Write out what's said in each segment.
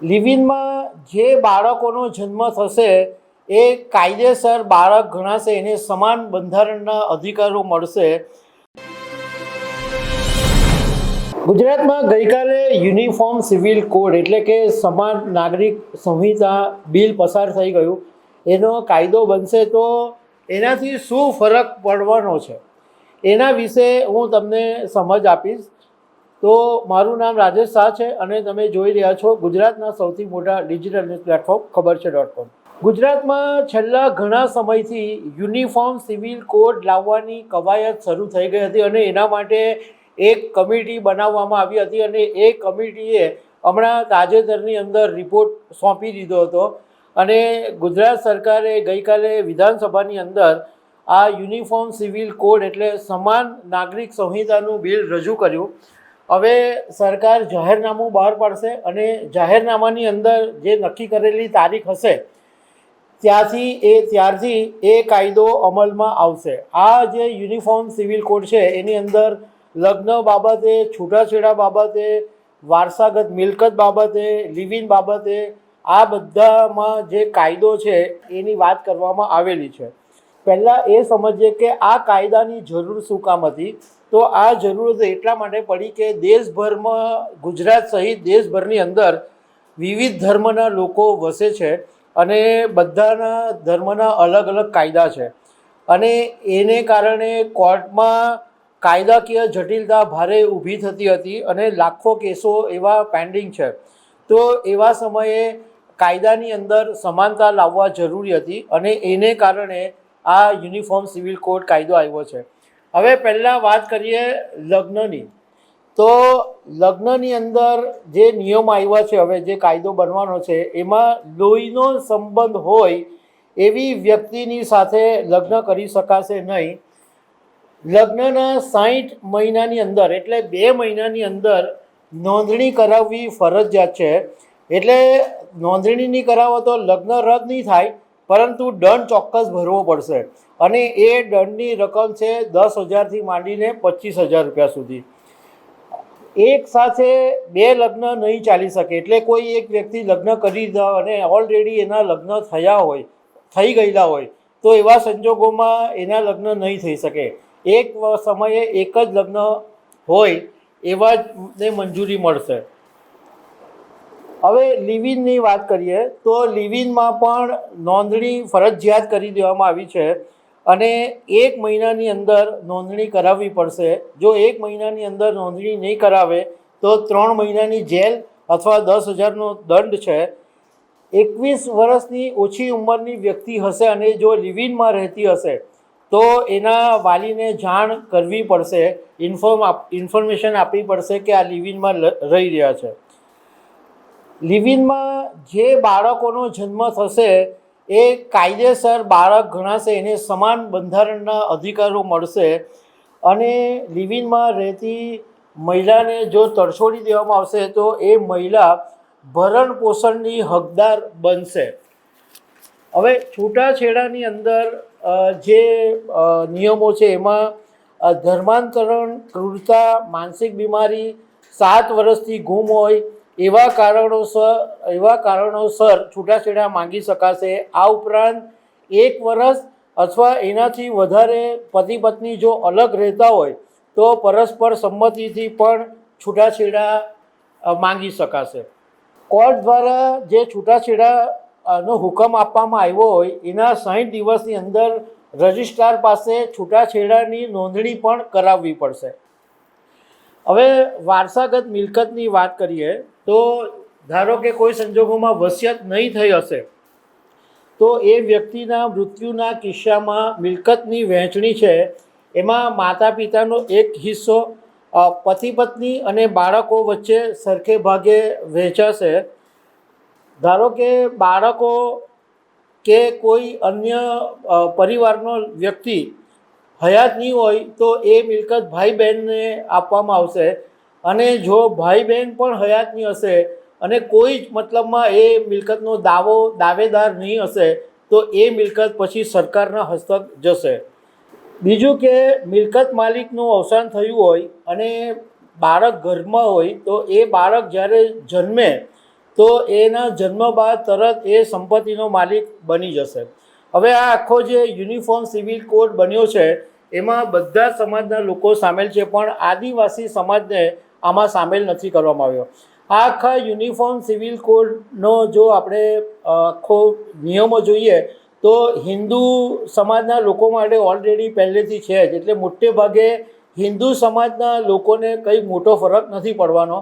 લિવિનમાં જે બાળકોનો જન્મ થશે એ કાયદેસર બાળક ગણાશે, એને સમાન બંધારણના અધિકારો મળશે. ગુજરાતમાં ગઈકાલે યુનિફોર્મ સિવિલ કોડ એટલે કે સમાન નાગરિક સંહિતા બિલ પસાર થઈ ગયું. એનો કાયદો બનશે તો એનાથી શું ફરક પડવાનો છે એના વિશે હું તમને સમજ આપીશ. તો મારું નામ રાજેશ શાહ છે અને તમે જોઈ રહ્યા છો ગુજરાતના સૌથી મોટા ડિજિટલ ન્યૂઝ પ્લેટફોર્મ ખબરછે.com. ગુજરાતમાં છેલ્લા ઘણા સમયથી યુનિફોર્મ સિવિલ કોડ લાવવાની કવાયત શરૂ થઈ ગઈ હતી અને એના માટે એક કમિટી બનાવવામાં આવી હતી અને એ કમિટીએ હમણાં તાજેતરની અંદર રિપોર્ટ સોંપી દીધો હતો અને ગુજરાત સરકારે ગઈકાલે વિધાનસભાની અંદર આ યુનિફોર્મ સિવિલ કોડ એટલે સમાન નાગરિક સંહિતાનું બિલ રજૂ કર્યું. હવે સરકાર જાહેરનામું બહાર પાડશે અને જાહેરનામાની અંદર જે નક્કી કરેલી તારીખ હશે ત્યારથી એ કાયદો અમલમાં આવશે. આ જે યુનિફોર્મ સિવિલ કોડ છે એની અંદર લગ્ન બાબતે, છૂટાછેડા બાબતે, વારસાગત મિલકત બાબતે, લિવિન બાબતે આ બધામાં જે કાયદો છે એની વાત કરવામાં આવેલી છે. પહેલાં એ સમજીએ કે આ કાયદાની જરૂર શું કામ હતી. તો આ જરૂર એટલા માટે પડી કે દેશભરમાં, ગુજરાત સહિત દેશભરની અંદર વિવિધ ધર્મના લોકો વસે છે અને બધાના ધર્મના અલગ અલગ કાયદા છે અને એને કારણે કોર્ટમાં કાયદાકીય જટિલતા ભારે ઊભી થતી હતી અને લાખો કેસો એવા પેન્ડિંગ છે. તો એવા સમયે કાયદાની અંદર સમાનતા લાવવા જરૂરી હતી અને એને કારણે આ યુનિફોર્મ સિવિલ કોડ કાયદો આવ્યો છે. હવે પહેલાં વાત કરીએ લગ્નની. તો લગ્નની અંદર જે નિયમ આવ્યા છે, હવે જે કાયદો બનવાનો છે એમાં લોહીનો સંબંધ હોય એવી વ્યક્તિની સાથે લગ્ન કરી શકાશે નહીં. લગ્નના 60 મહિનાની અંદર એટલે 2 મહિનાની અંદર નોંધણી કરાવવી ફરજિયાત છે. એટલે નોંધણી નહીં કરાવો તો લગ્ન રદ નહીં થાય, પરંતુ દંડ ચોક્કસ ભરવો પડશે અને એ દંડની રકમ છે 10,000થી માંડીને 25,000 રૂપિયા સુધી. એક સાથે 2 લગ્ન નહીં ચાલી શકે. એટલે કોઈ એક વ્યક્તિ લગ્ન કરી દીધા અને ઓલરેડી એના લગ્ન થઈ ગયેલા હોય તો એવા સંજોગોમાં એના લગ્ન નહીં થઈ શકે. એક સમયે એક જ લગ્ન હોય એવા ને મંજૂરી મળશે. હવે લિવિનની વાત કરીએ તો લિવિનમાં પણ નોંધણી ફરજિયાત કરી દેવામાં આવી છે અને 1 મહિનાની અંદર નોંધણી કરાવવી પડશે. જો 1 મહિનાની અંદર નોંધણી નહીં કરાવે તો 3 મહિનાની જેલ અથવા 10,000નો દંડ છે. 21 વર્ષની ઓછી ઉંમરની વ્યક્તિ હશે અને જો લિવિનમાં રહેતી હશે તો એના વાલીને જાણ કરવી પડશે, ઇન્ફોર્મેશન આપવી પડશે કે આ લિવિનમાં રહી રહ્યા છે. લિવિનમાં જે બાળકોનો જન્મ થશે એ કાયદેસર બાળક ગણાશે, એને સમાન બંધારણના અધિકારો મળશે અને લિવિનમાં રહેતી મહિલાને જો તરછોડી દેવામાં આવશે તો એ મહિલા ભરણ પોષણની હકદાર બનશે. હવે છૂટાછેડાની અંદર જે નિયમો છે એમાં ધર્માંતરણ, ક્રૂરતા, માનસિક બીમારી, 7 વર્ષથી ગુમ હોય એવા કારણોસર છૂટાછેડા માંગી શકાશે. આ ઉપરાંત 1 વર્ષ અથવા એનાથી વધારે પતિ પત્ની જો અલગ રહેતા હોય તો પરસ્પર સંમતિથી પણ છૂટાછેડા માંગી શકાશે. કોર્ટ દ્વારા જે છૂટાછેડાનો હુકમ આપવામાં આવ્યો હોય એના 60 દિવસની અંદર રજિસ્ટ્રાર પાસે છૂટાછેડાની નોંધણી પણ કરાવવી પડશે. હવે વારસાગત મિલકતની વાત કરીએ તો ધારો કે કોઈ સંજોગોમાં વસિયત નહીં થઈ હશે તો એ વ્યક્તિના મૃત્યુના કિસ્સામાં મિલકતની વહેંચણી છે એમાં માતા પિતાનો એક હિસ્સો પતિ પત્ની અને બાળકો વચ્ચે સરખે ભાગે વહેંચાશે. ધારો કે બાળકો કે કોઈ અન્ય પરિવારનો વ્યક્તિ હયાત નહીં હોય તો એ મિલકત ભાઈ બહેનને આપવામાં આવશે અને જો ભાઈ બહેન પણ હયાતની હશે અને કોઈ જ મતલબમાં એ મિલકતનો દાવેદાર નહીં હશે તો એ મિલકત પછી સરકારના હસ્તક જશે. બીજું કે મિલકત માલિકનું અવસાન થયું હોય અને બાળક ગર્ભમાં હોય તો એ બાળક જ્યારે જન્મે તો એના જન્મ બાદ તરત એ સંપત્તિનો માલિક બની જશે. હવે આ આખો જે યુનિફોર્મ સિવિલ કોડ બન્યો છે એમાં બધા સમાજના લોકો સામેલ છે, પણ આદિવાસી સમાજને આમાં સામેલ નથી કરવામાં આવ્યો. આ આખા યુનિફોર્મ સિવિલ કોડનો જો આપણે આખો નિયમો જોઈએ તો હિન્દુ સમાજના લોકો માટે ઓલરેડી પહેલેથી છે જ, એટલે મોટે ભાગે હિન્દુ સમાજના લોકોને કંઈ મોટો ફરક નથી પડવાનો.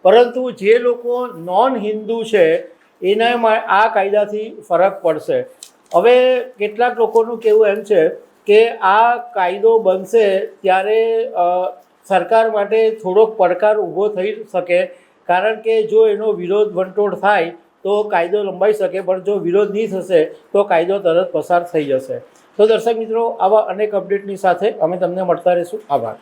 પરંતુ જે લોકો નોન હિન્દુ છે એના આ કાયદાથી ફરક પડશે. હવે કેટલાક લોકોનું કહેવું એમ છે કે આ કાયદો બનશે ત્યારે સરકાર માટે થોડોક પડકાર ઊભો થઈ શકે, કારણ કે જો એનો વિરોધ વંટોળ થાય તો કાયદો લંબાઈ શકે, પણ જો વિરોધ નહીં થશે તો કાયદો તરત પસાર થઈ જશે. તો દર્શક મિત્રો, આવા અનેક અપડેટની સાથે અમે તમને મળતા રહીશું. આભાર.